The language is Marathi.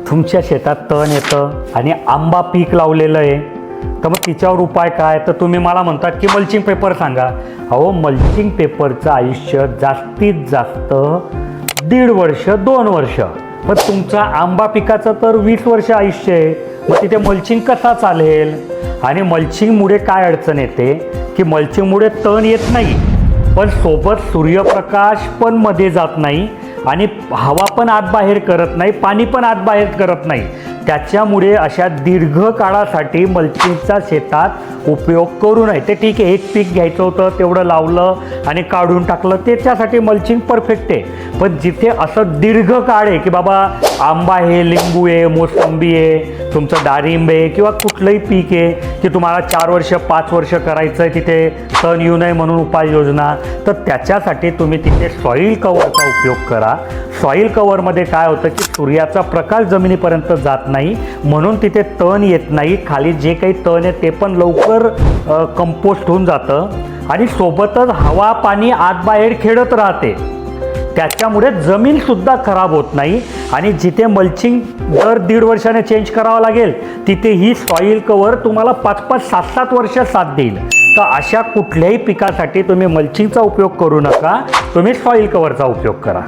तुमच्या शेतात तण येतं आणि आंबा पीक लावलेलं आहे, तर मग तिच्यावर उपाय काय? तर तुम्ही मला म्हणतात की मल्चिंग पेपर सांगा. अहो, मल्चिंग पेपरचं आयुष्य जास्तीत जास्त 1.5 वर्ष 2 वर्ष, पण तुमचा आंबा पिकाचं तर 20 वर्ष आयुष्य आहे. मग तिथे मल्चिंग कसा चालेल? आणि मल्चिंगमुळे काय अडचण येते की मल्चिंगमुळे तण येत नाही, पण सोबत सूर्यप्रकाश पण मध्ये जात नाही आणि हवा पण आत बाहेर करत नाही, पाणी पण आत बाहेर करत नाही. त्याच्यामुळे अशा दीर्घ काळासाठी मल्चिंगचा शेतात उपयोग करू नये. ते ठीक आहे, एक पीक घ्यायचं होतं, तेवढं लावलं आणि काढून टाकलं, त्याच्यासाठी मल्चिंग परफेक्ट आहे. पण जिथे असं दीर्घ काळ आहे की बाबा आंबा आहे, लिंबू आहे, मोसंबी आहे, तुमचं डाळिंब आहे किंवा कुठलंही पीक आहे की तुम्हाला 4 वर्ष 5 वर्ष करायचं आहे, तिथे तण येऊ नये म्हणून उपाययोजना, तर त्याच्यासाठी तुम्ही तिथे सॉईल कवरचा उपयोग करा. सॉईल कवरमध्ये काय होतं की सूर्याचा प्रकाश जमिनीपर्यंत जात नाही, म्हणून तिथे तण येत नाही. खाली जे काही तण आहे ते पण लवकर कंपोस्ट होऊन जातं आणि सोबतच हवा पाणी आत बाहेर खेळत राहते. त्याच्यामुळे जमीनसुद्धा खराब होत नाही. आणि जिथे मल्चिंग दर 1.5 वर्षाने चेंज करावं लागेल, तिथे ही सॉईल कवर तुम्हाला 5-5, 7-7 वर्ष साथ देईल. तर अशा कुठल्याही पिकासाठी तुम्ही मल्चिंगचा उपयोग करू नका, तुम्ही सॉईल कवरचा उपयोग करा.